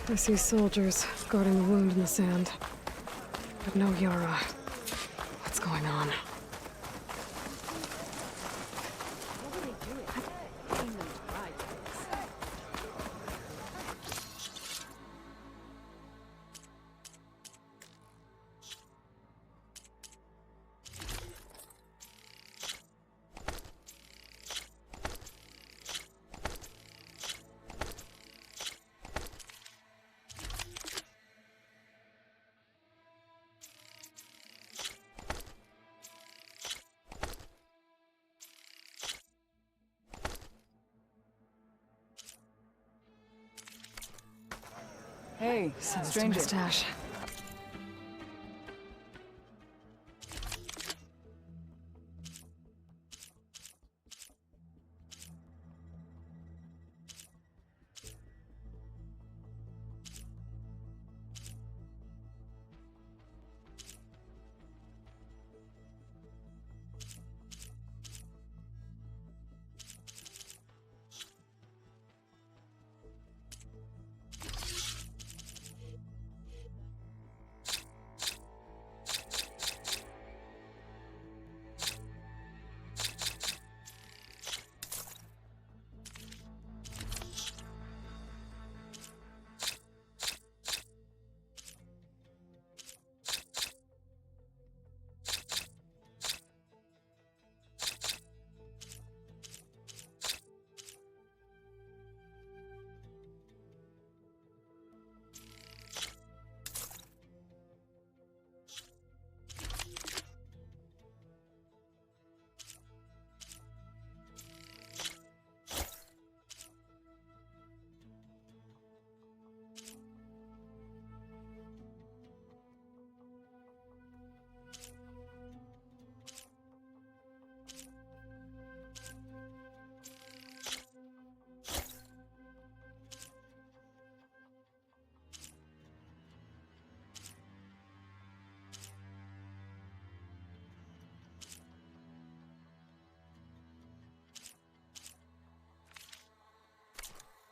I see soldiers guarding the wound in the sand. But no Yara. What's going on? Hey, stranger. Mustache.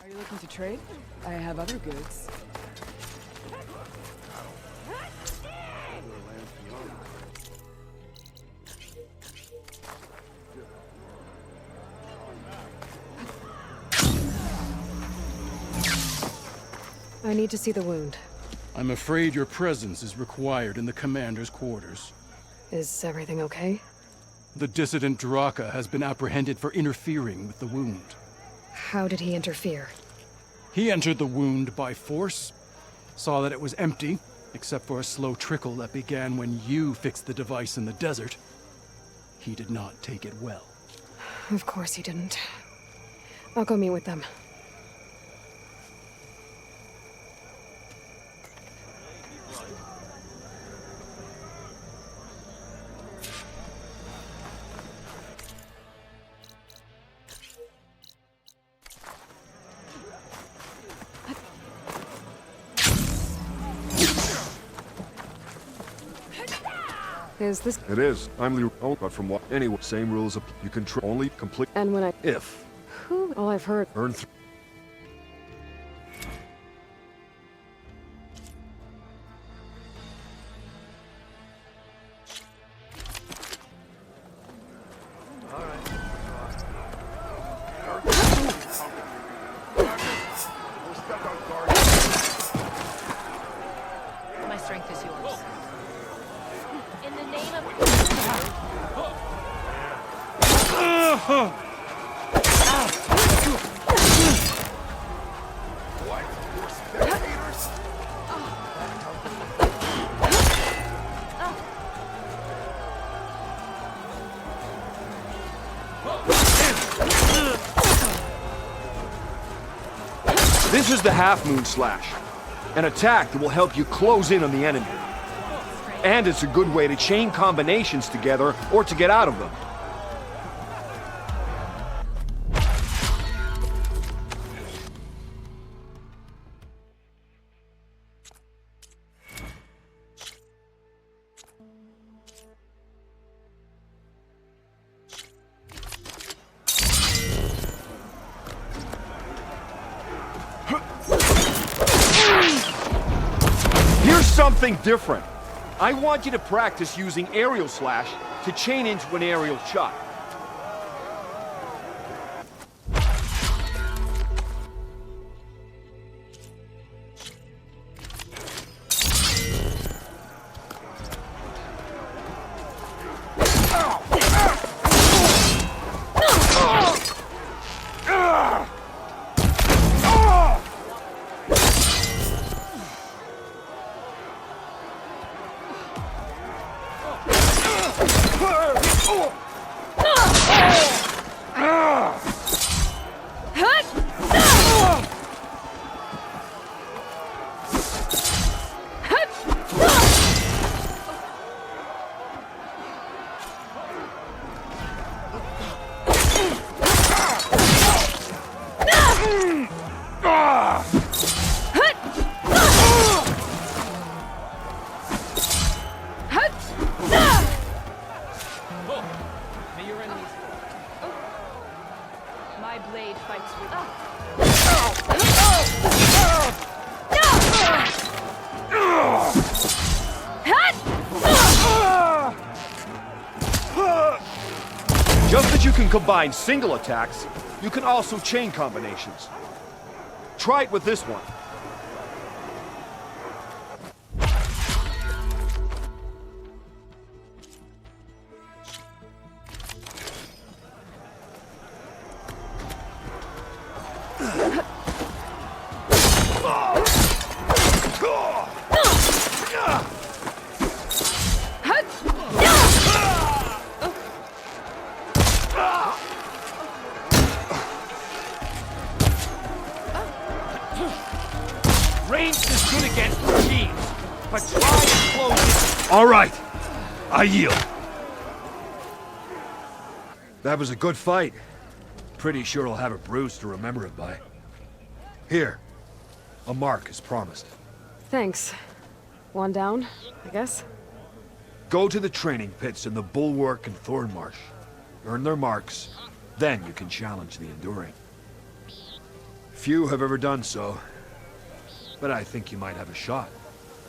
Are you looking to trade? I have other goods. I need to see the wound. I'm afraid your presence is required in the commander's quarters. Is everything okay? The dissident Draka has been apprehended for interfering with the wound. How did he interfere? He entered the wound by force, saw that it was empty, except for a slow trickle that began when you fixed the device in the desert. He did not take it well. Of course he didn't. I'll go meet with them. Is this... It is. I'm the... Oh, but from what? Anyway, same rules apply. You can only complete... And when I... If. Who? All I've heard... Earn My strength is yours. In the name of... This is the Half Moon Slash. An attack that will help you close in on the enemy. And it's a good way to chain combinations together or to get out of them. something different. I want you to practice using aerial slash to chain into an aerial shot. My blade fights with Just as you can combine single attacks, you can also chain combinations. Try it with this one. Range is good against machines, but try and close it. All right, I yield. That was a good fight. Pretty sure I'll have a bruise to remember it by. Here, a mark as promised. Thanks. One down, I guess? Go to the training pits in the Bulwark and Thornmarsh. Earn their marks, then you can challenge the Enduring. Few have ever done so, but I think you might have a shot.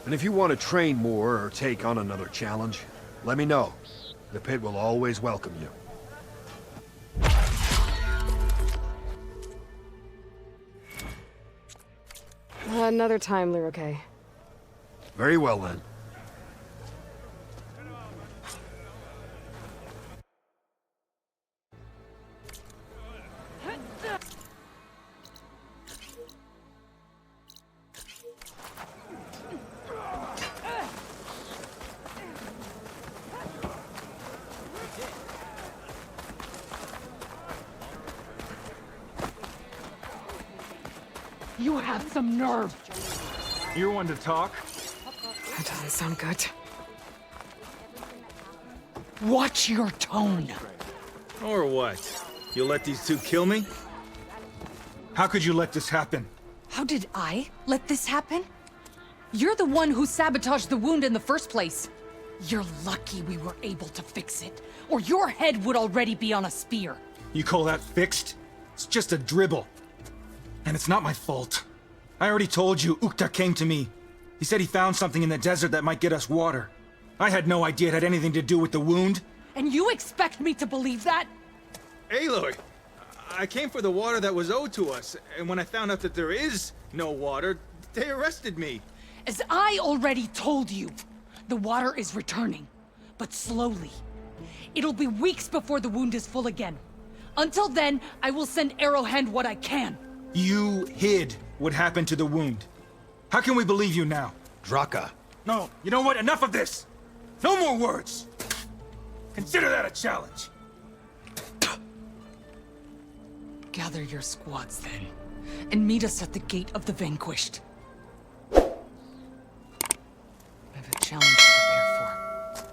And if you want to train more or take on another challenge, let me know. The pit will always welcome you. Another time, Lyrique. Very well then. You have some nerve. You're one to talk. That doesn't sound good. Watch your tone. Or what? You'll let these two kill me? How could you let this happen? How did I let this happen? You're the one who sabotaged the wound in the first place. You're lucky we were able to fix it, or your head would already be on a spear. You call that fixed? It's just a dribble. And it's not my fault. I already told you, Ukta came to me. He said he found something in the desert that might get us water. I had no idea it had anything to do with the wound. And you expect me to believe that? Aloy, I came for the water that was owed to us, and when I found out that there is no water, they arrested me. As I already told you, the water is returning, but slowly. It'll be weeks before the wound is full again. Until then, I will send Arrowhand what I can. You hid what happened to the wound. How can we believe you now? Draka. No, you know what? Enough of this! No more words! Consider that a challenge. Gather your squads then, and meet us at the Gate of the Vanquished. I have a challenge to prepare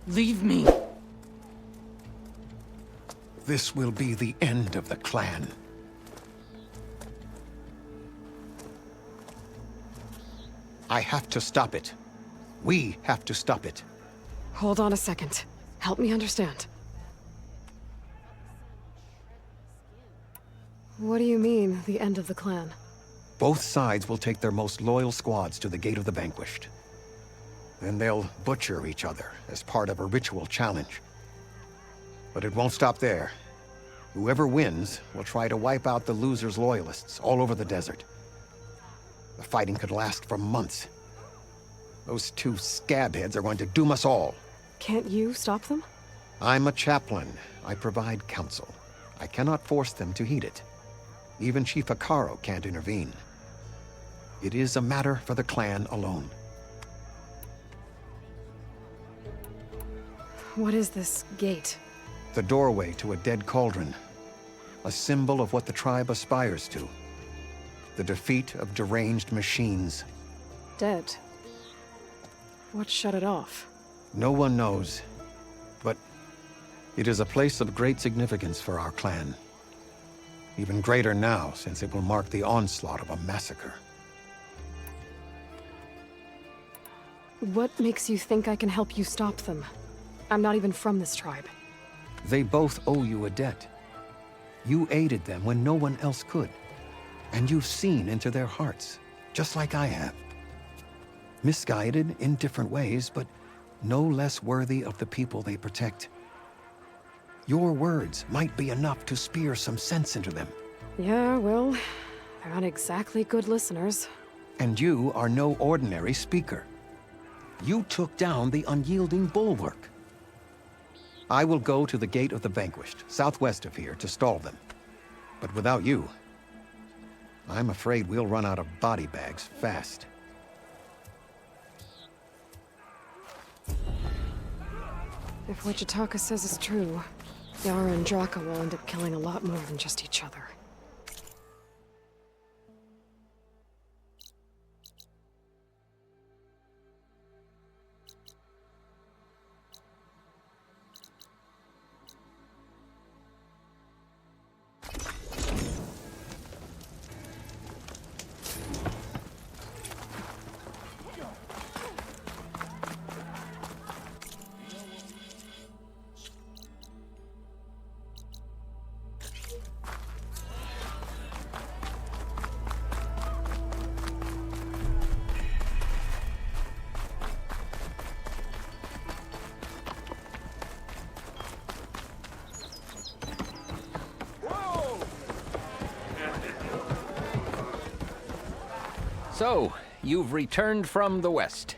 for. Leave me. This will be the end of the clan. I have to stop it. We have to stop it. Hold on a second. Help me understand. What do you mean, the end of the clan? Both sides will take their most loyal squads to the Gate of the Vanquished. Then they'll butcher each other as part of a ritual challenge. But it won't stop there. Whoever wins will try to wipe out the loser's loyalists all over the desert. The fighting could last for months. Those two scabheads are going to doom us all. Can't you stop them? I'm a chaplain. I provide counsel. I cannot force them to heed it. Even Chief Hikaru can't intervene. It is a matter for the clan alone. What is this gate? The doorway to a dead cauldron. A symbol of what the tribe aspires to. The defeat of deranged machines. Dead. What shut it off? No one knows. But it is a place of great significance for our clan. Even greater now, since it will mark the onslaught of a massacre. What makes you think I can help you stop them? I'm not even from this tribe. They both owe you a debt. You aided them when no one else could. And you've seen into their hearts, just like I have. Misguided in different ways, but no less worthy of the people they protect. Your words might be enough to spear some sense into them. Yeah, well, they're not exactly good listeners. And you are no ordinary speaker. You took down the unyielding bulwark. I will go to the Gate of the Vanquished, southwest of here, to stall them. But without you, I'm afraid we'll run out of body bags fast. If what Jataka says is true, Yara and Draka will end up killing a lot more than just each other. So, you've returned from the west.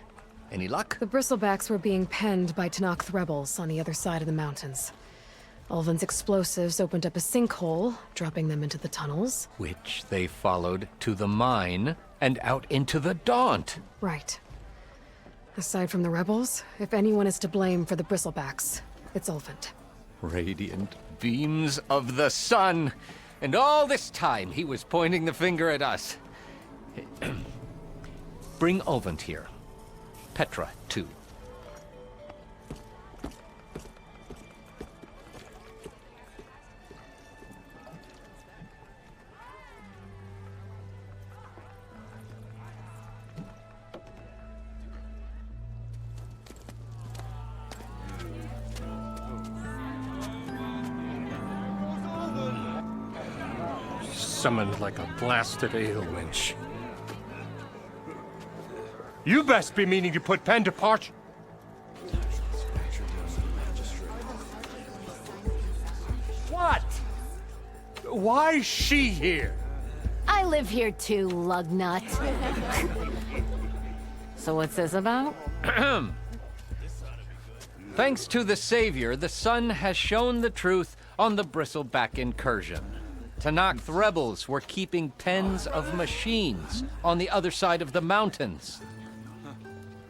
Any luck? The bristlebacks were being penned by Tenakth rebels on the other side of the mountains. Ulvin's explosives opened up a sinkhole, dropping them into the tunnels. Which they followed to the mine and out into the Daunt. Right. Aside from the rebels, if anyone is to blame for the bristlebacks, it's Ulvin. Radiant beams of the sun. And all this time he was pointing the finger at us. Bring Ulvin here. Petra, too. Summoned like a blasted ale winch. You best be meaning to put pen to parch. What? Why is she here? I live here too, lugnut. So what's this about? Thanks to the Savior, the sun has shown the truth on the bristleback incursion. Tenakth rebels were keeping pens of machines on the other side of the mountains.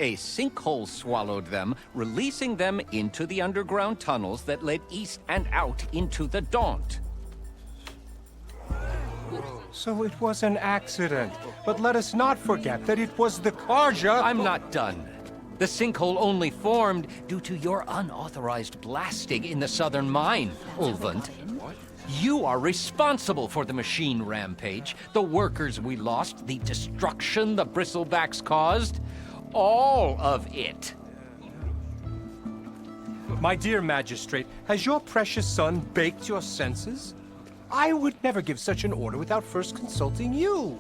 A sinkhole swallowed them, releasing them into the underground tunnels that led east and out into the Daunt. So it was an accident. But let us not forget that it was the Karja. I'm not done. The sinkhole only formed due to your unauthorized blasting in the southern mine, Ulvund. You are responsible for the machine rampage, the workers we lost, the destruction the bristlebacks caused. All of it. My dear magistrate, has your precious son baked your senses? I would never give such an order without first consulting you.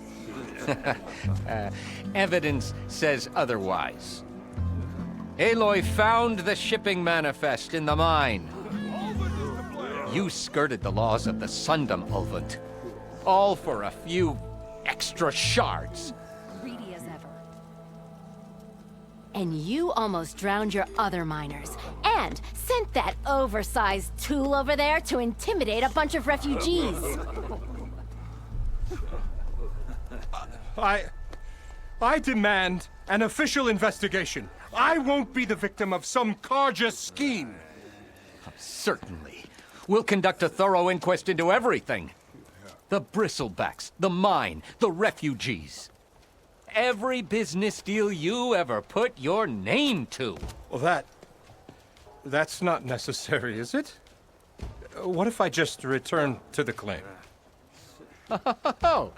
Evidence says otherwise. Aloy found the shipping manifest in the mine. You skirted the laws of the Sundom, Ulvund. All for a few extra shards. Greedy as ever. And you almost drowned your other miners. And sent that oversized tool over there to intimidate a bunch of refugees. I demand an official investigation. I won't be the victim of some Karja scheme. Certainly. We'll conduct a thorough inquest into everything. The bristlebacks, the mine, the refugees. Every business deal you ever put your name to. Well, that's not necessary, is it? What if I just return to the claim? Oh,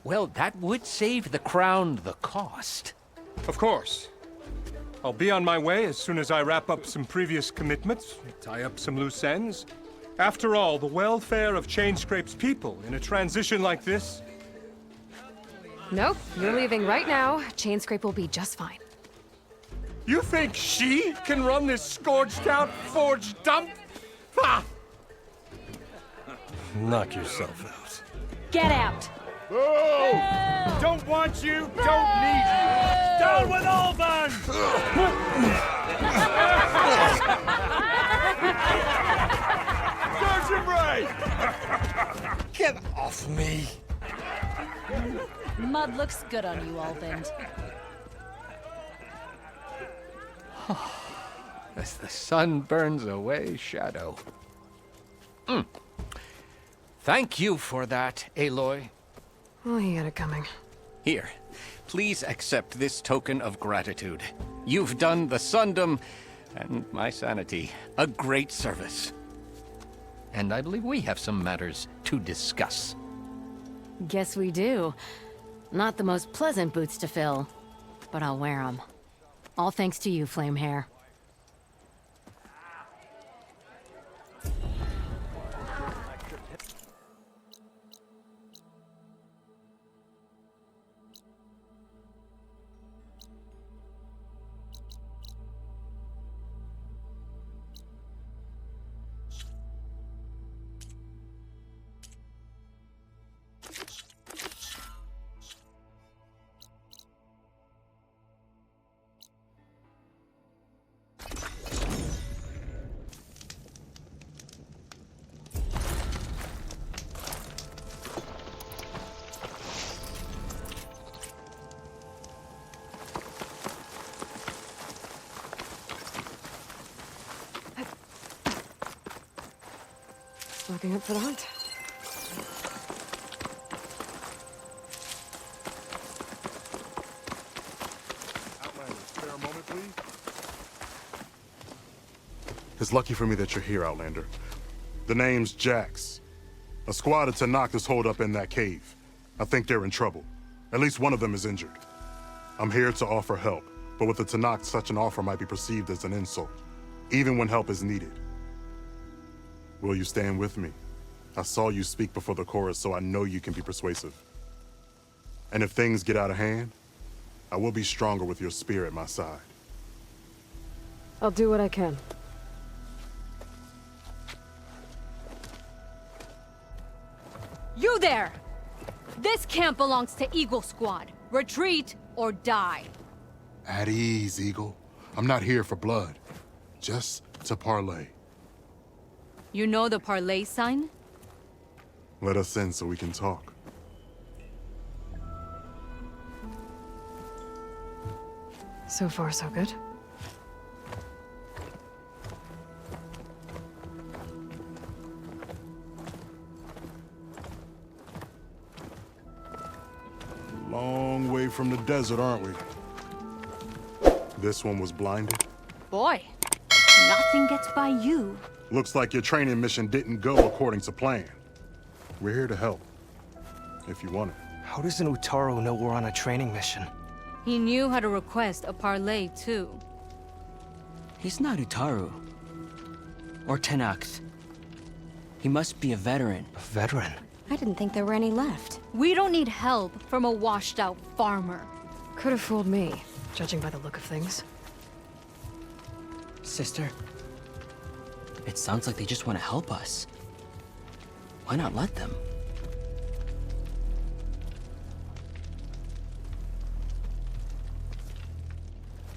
well, that would save the crown the cost. Of course. I'll be on my way as soon as I wrap up some previous commitments, tie up some loose ends. After all, the welfare of Chainscrape's people in a transition like this... Nope, you're leaving right now. Chainscrape will be just fine. You think she can run this scorched-out forged dump? Ha! Knock yourself out. Get out! Oh! Don't want you, don't need you! Down with Alban! Sergeant Ray! Get off me! Mud looks good on you, Ulvund. As the sun burns away shadow. Thank you for that, Aloy. Well, he had it coming. Here, please accept this token of gratitude. You've done the Sundom and my sanity a great service. And I believe we have some matters to discuss. Guess we do. Not the most pleasant boots to fill, but I'll wear them. All thanks to you, Flamehair. Looking up for the hunt. It's lucky for me that you're here, Outlander. The name's Jax. A squad of Tanakh is holed up in that cave. I think they're in trouble. At least one of them is injured. I'm here to offer help, but with the Tanakh, such an offer might be perceived as an insult, even when help is needed. Will you stand with me? I saw you speak before the chorus, so I know you can be persuasive. And if things get out of hand, I will be stronger with your spear at my side. I'll do what I can. You there! This camp belongs to Eagle Squad. Retreat or die. At ease, Eagle. I'm not here for blood, just to parlay. You know the parlay sign? Let us in so we can talk. So far, so good. Long way from the desert, aren't we? This one was blinded. Boy, nothing gets by you. Looks like your training mission didn't go according to plan. We're here to help, if you want it. How does an Utaro know we're on a training mission? He knew how to request a parlay, too. He's not Utaru. Or Tenakth. He must be a veteran. A veteran? I didn't think there were any left. We don't need help from a washed-out farmer. Could have fooled me, judging by the look of things. Sister, it sounds like they just want to help us. Why not let them?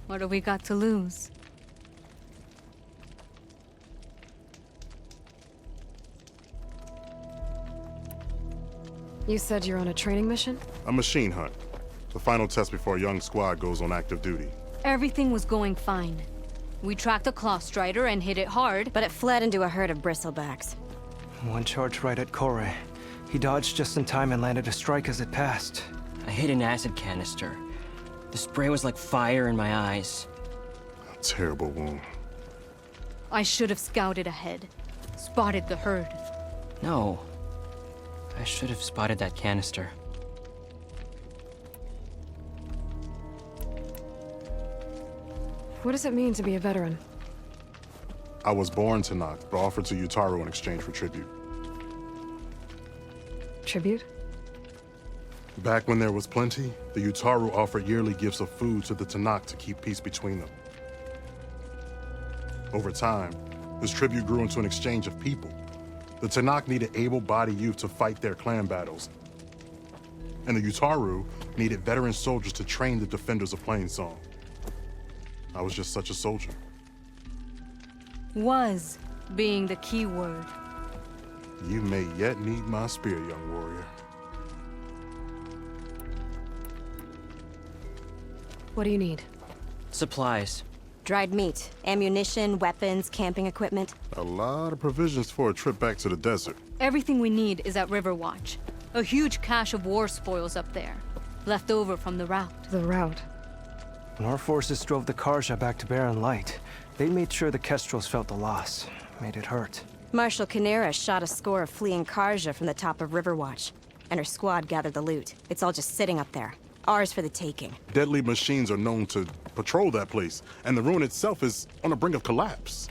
What do we got to lose? You said you're on a training mission? A machine hunt. The final test before a young squad goes on active duty. Everything was going fine. We tracked a claw strider and hit it hard, But it fled into a herd of bristlebacks. One charged right at Kore. He dodged just in time and landed a strike as it passed. I hit an acid canister. The spray was like fire in my eyes. A terrible wound. I should have scouted ahead. Spotted the herd. No. I should have spotted that canister. What does it mean to be a veteran? I was born to Noct, but offered to Utaru in exchange for tribute. Tribute? Back when there was plenty, the Utaru offered yearly gifts of food to the Tanakh to keep peace between them. Over time, this tribute grew into an exchange of people. The Tanakh needed able-bodied youth to fight their clan battles, and the Utaru needed veteran soldiers to train the defenders of Plainsong. I was just such a soldier. Was being the key word. You may yet need my spear, young warrior. What do you need? Supplies. Dried meat, ammunition, weapons, camping equipment. A lot of provisions for a trip back to the desert. Everything we need is at Riverwatch. A huge cache of war spoils up there. Left over from the route. The route? When our forces drove the Karja back to Barren Light, they made sure the Kestrels felt the loss. Made it hurt. Marshal Canera shot a score of fleeing Karja from the top of Riverwatch, and her squad gathered the loot. It's all just sitting up there. Ours for the taking. Deadly machines are known to patrol that place, and the ruin itself is on the brink of collapse.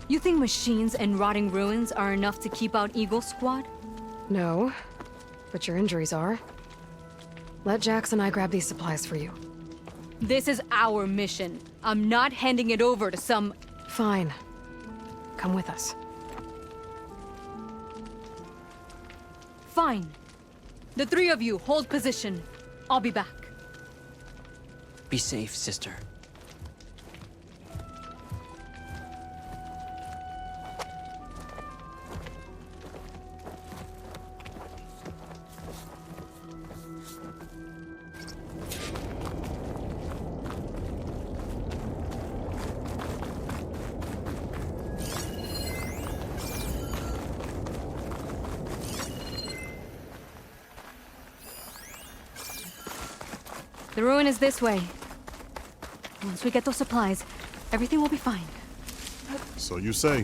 You think machines and rotting ruins are enough to keep out Eagle Squad? No, but your injuries are. Let Jax and I grab these supplies for you. This is our mission. I'm not handing it over to some... Fine. Come with us. Fine. The three of you hold position. I'll be back. Be safe, sister. The ruin is this way. Once we get those supplies, everything will be fine. So you say.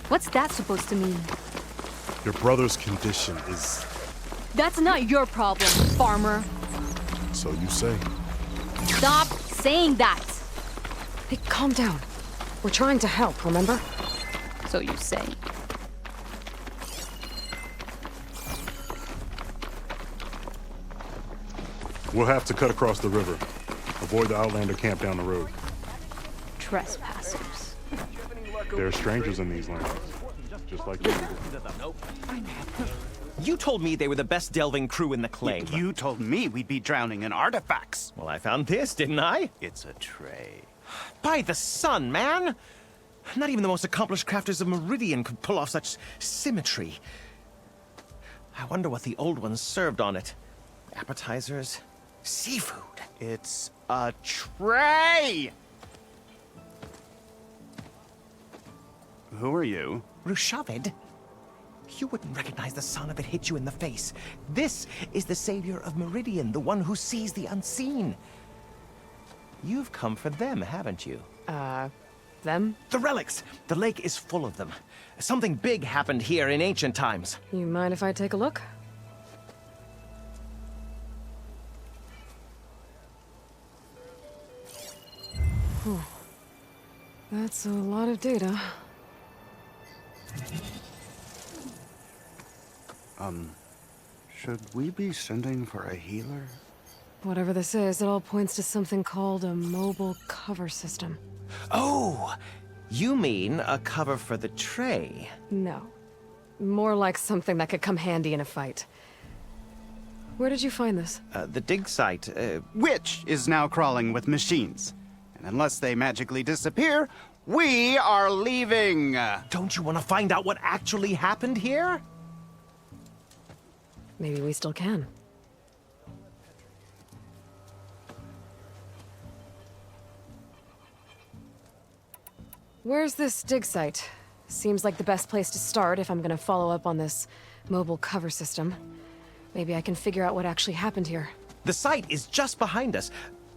What's that supposed to mean? Your brother's condition is... That's not your problem, farmer. So you say. Stop saying that! Hey, calm down. We're trying to help, remember? So you say. We'll have to cut across the river. Avoid the Outlander camp down the road. Trespassers. There are strangers in these lands. Just like you. You told me they were the best delving crew in the claim. You told me we'd be drowning in artifacts. Well, I found this, didn't I? It's a tray. By the sun, man! Not even the most accomplished crafters of Meridian could pull off such symmetry. I wonder what the old ones served on it. Appetizers? Seafood? It's a tray! Who are you? Rushavid? You wouldn't recognize the sun if it hit you in the face. This is the savior of Meridian, the one who sees the unseen. You've come for them, haven't you? Them? The relics! The lake is full of them. Something big happened here in ancient times. You mind if I take a look? Whew. That's a lot of data. Should we be sending for a healer? Whatever this is, it all points to something called a mobile cover system. Oh! You mean a cover for the tray? No. More like something that could come handy in a fight. Where did you find this? The dig site, Which is now crawling with machines. And unless they magically disappear, we are leaving! Don't you want to find out what actually happened here? Maybe we still can. Where's this dig site? Seems like the best place to start if I'm gonna follow up on this mobile cover system. Maybe I can figure out what actually happened here. The site is just behind us,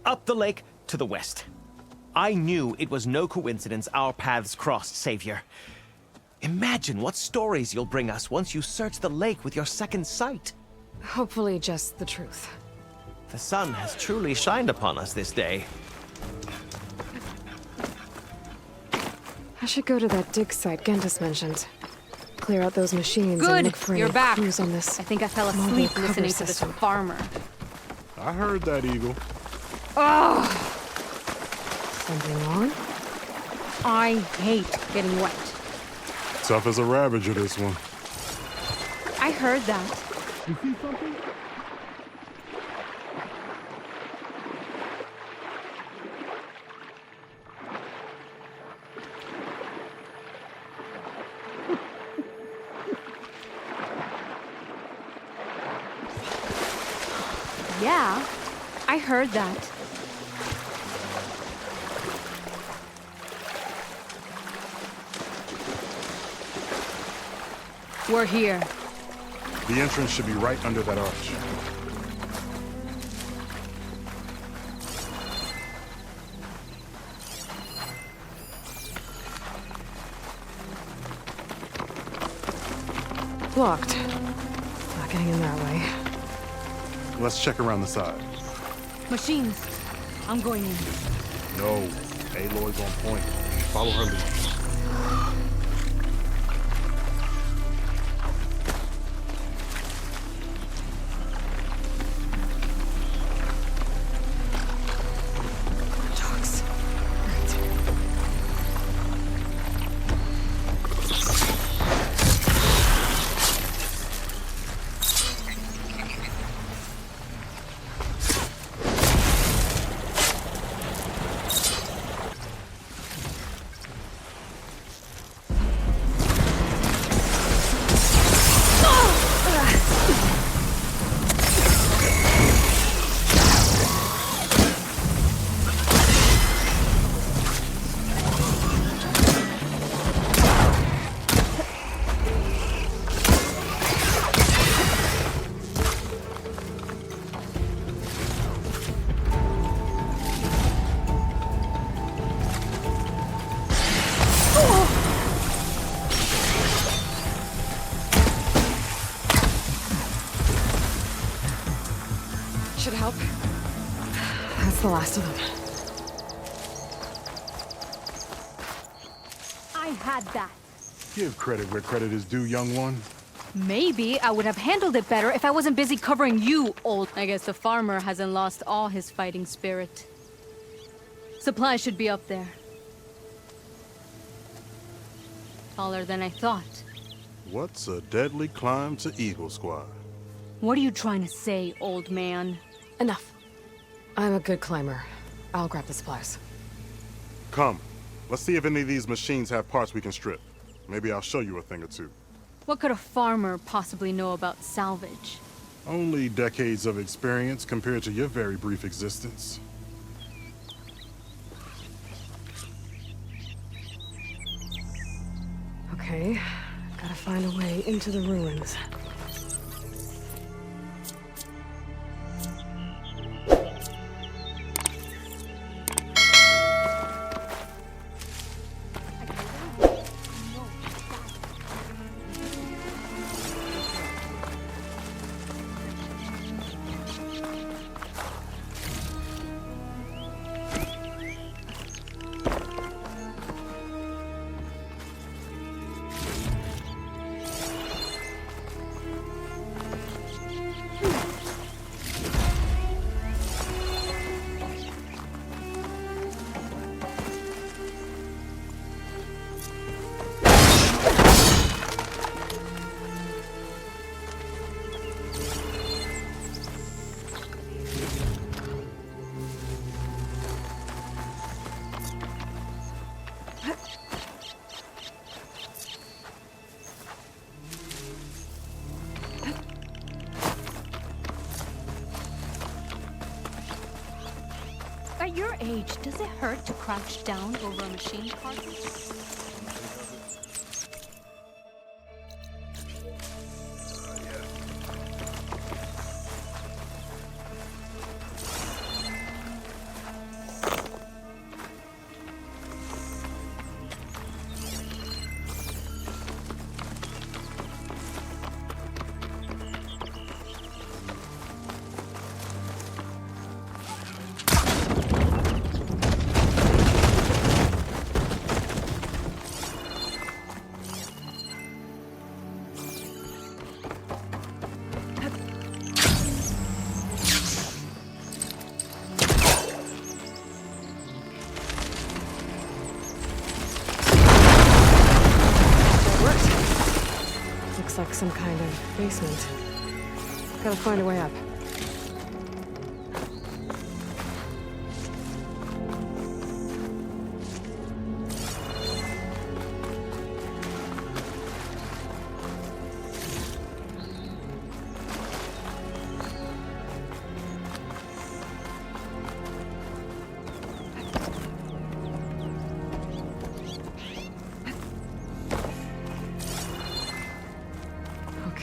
up the lake to the west. I knew it was no coincidence our paths crossed, Savior. Imagine what stories you'll bring us once you search the lake with your second sight. Hopefully just the truth. The sun has truly shined upon us this day. I should go to that dig site Gentis mentioned. Clear out those machines and Good, look for you're any back. clues on this. I think I fell mobile asleep cover listening to this system. farmer. I heard that, Eagle. Oh, Something wrong? I hate getting wet. Tough as a ravager, this one. I heard that. You see something? Yeah, I heard that. We're here. The entrance should be right under that arch. Blocked. Not getting in that way. Let's check around the side. Machines. I'm going in. No, Aloy's on point. Follow her lead. Dogs. Should help. That's the last of them. I had that. Give credit where credit is due, young one. Maybe I would have handled it better if I wasn't busy covering you, old. I guess the farmer hasn't lost all his fighting spirit. Supplies should be up there. Taller than I thought. What's a deadly climb to Eagle Squad? What are you trying to say, old man? Enough. I'm a good climber. I'll grab the supplies. Come, let's see if any of these machines have parts we can strip. Maybe I'll show you a thing or two. What could a farmer possibly know about salvage? Only decades of experience compared to your very brief existence. Okay, gotta find a way into the ruins. your age, does it hurt to crouch down over a machine part? Like some kind of basement. Gotta find a way up.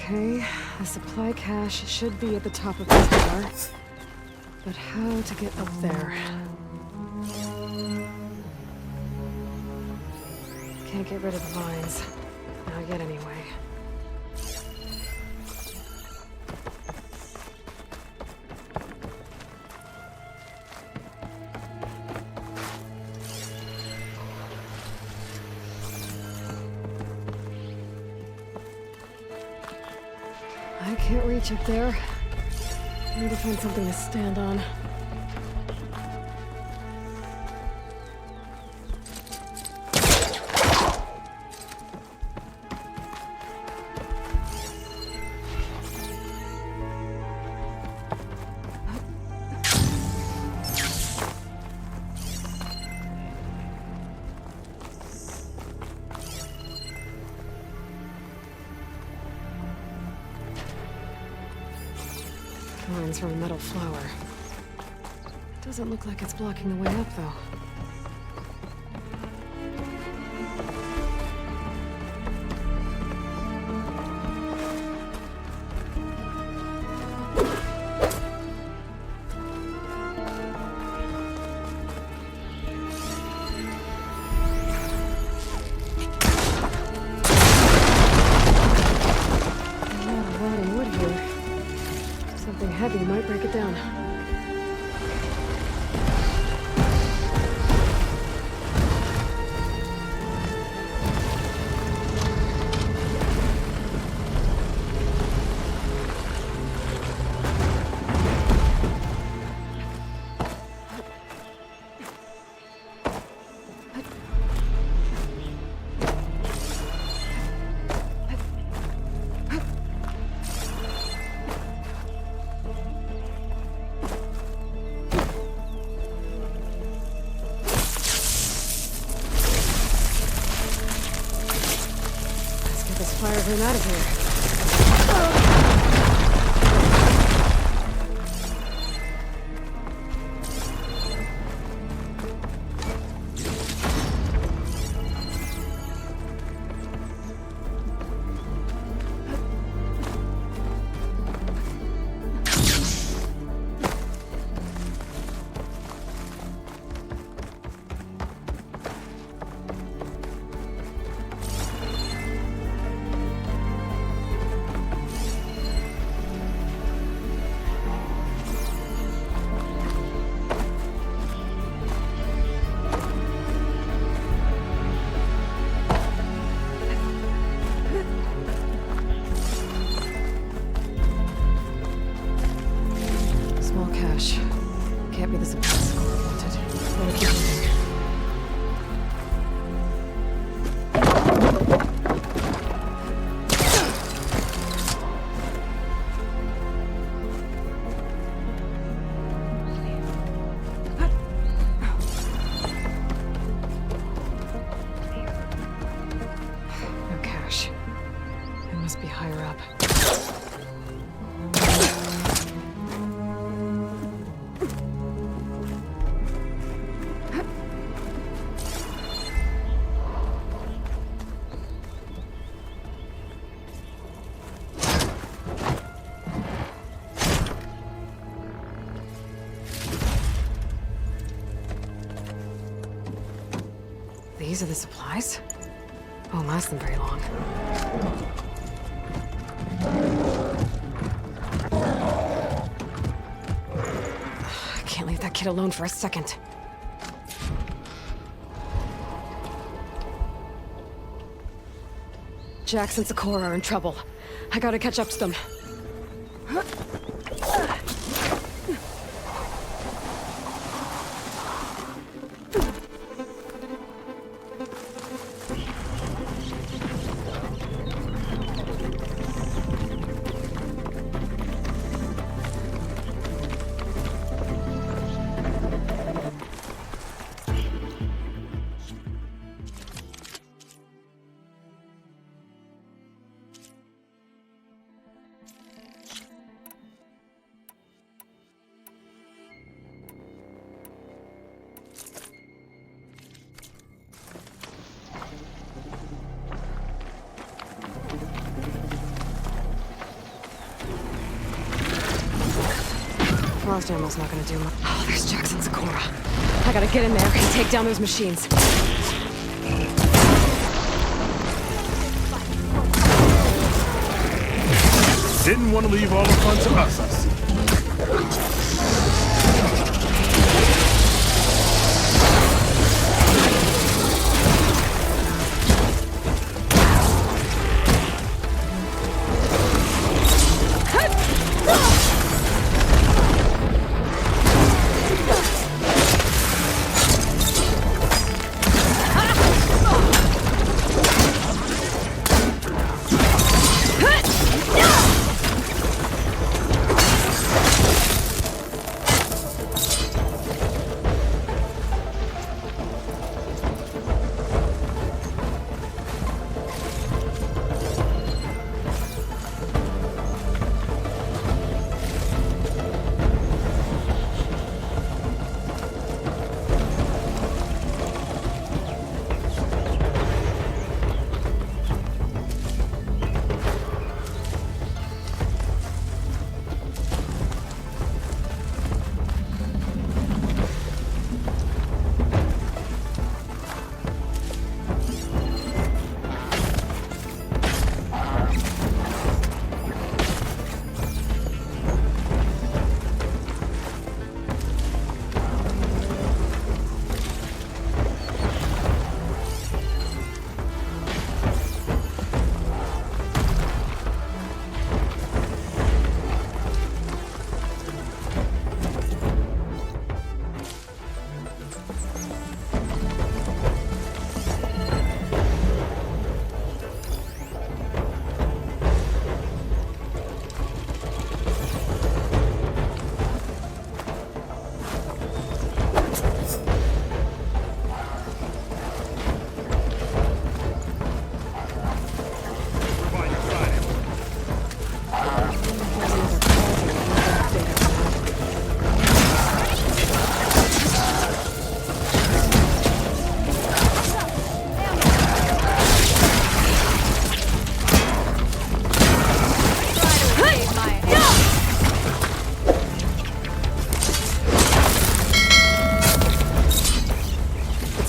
Okay, the supply cache should be at the top of this tower. But how to get up there? Can't get rid of the vines. Not yet, anyway. I can't reach up there. I need to find something to stand on. Lines from a metal flower. Doesn't look like it's blocking the way up, though. Heavy might break it down. Fire him out of here. Can't be the supply score I wanted. Better keep moving. No cache. It must be higher up. These are the supplies. Won't last them very long. I can't leave that kid alone for a second. Jax and Sakura are in trouble. I gotta catch up to them. Frost ammo's not gonna do much. Oh, there's Jax and Sakura. I gotta get in there and take down those machines. Didn't want to leave all the fun to us, I see.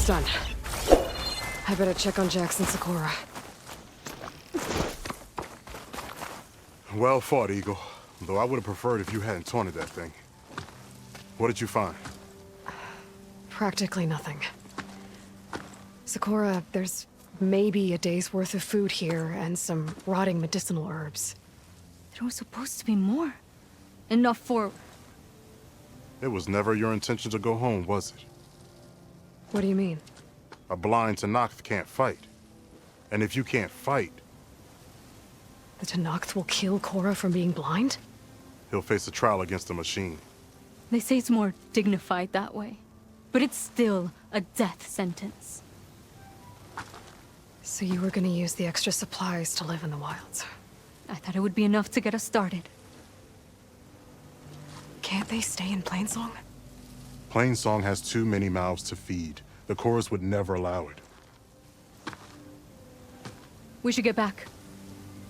Done. I better check on Jax and Sakura. Well fought, Eagle. Though I would have preferred if you hadn't taunted that thing. What did you find? Practically nothing. Sakura, there's maybe a day's worth of food here and some rotting medicinal herbs. There was supposed to be more. Enough for... It was never your intention to go home, was it? What do you mean? A blind Tenakth can't fight. And if you can't fight... The Tenakth will kill Korra from being blind? He'll face a trial against the machine. They say it's more dignified that way. But it's still a death sentence. So you were gonna use the extra supplies to live in the wilds? I thought it would be enough to get us started. Can't they stay in Plainsong? Plainsong has too many mouths to feed. The chorus would never allow it. We should get back.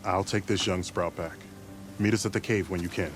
I'll take this young sprout back. Meet us at the cave when you can.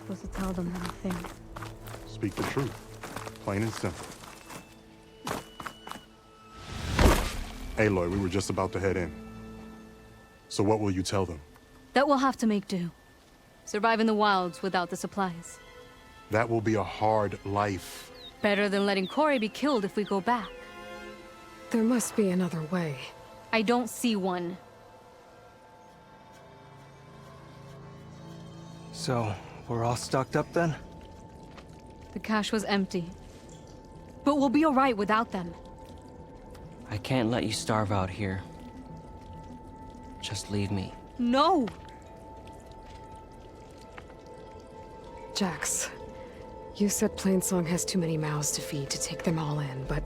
supposed to tell them anything. Speak the truth. Plain and simple. Aloy, we were just about to head in. So what will you tell them? That we'll have to make do. Survive in the wilds without the supplies. That will be a hard life. Better than letting Corey be killed if we go back. There must be another way. I don't see one. So, we're all stocked up then? The cache was empty. But we'll be alright without them. I can't let you starve out here. Just leave me. No! Jax, you said Plainsong has too many mouths to feed to take them all in, but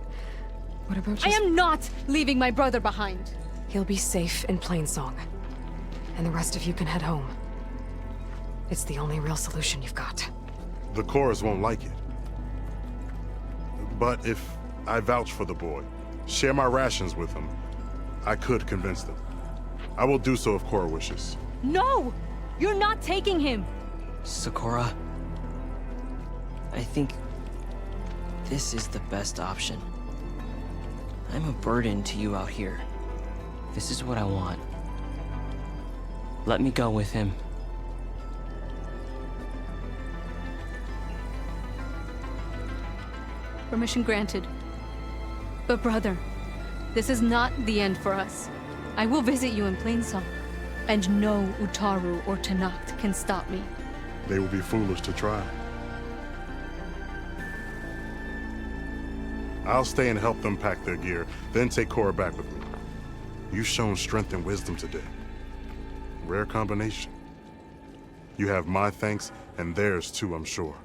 what about just— I am not leaving my brother behind! He'll be safe in Plainsong, and the rest of you can head home. It's the only real solution you've got. The chorus won't like it. But if I vouch for the boy, share my rations with him, I could convince them. I will do so if Cora wishes. No! You're not taking him! Sakura, I think this is the best option. I'm a burden to you out here. This is what I want. Let me go with him. Permission granted. But brother, this is not the end for us. I will visit you in Plainsong, and no Utaru or Tanact can stop me. They will be foolish to try. I'll stay and help them pack their gear, then take Cora back with me. You've shown strength and wisdom today. Rare combination. You have my thanks, and theirs too, I'm sure.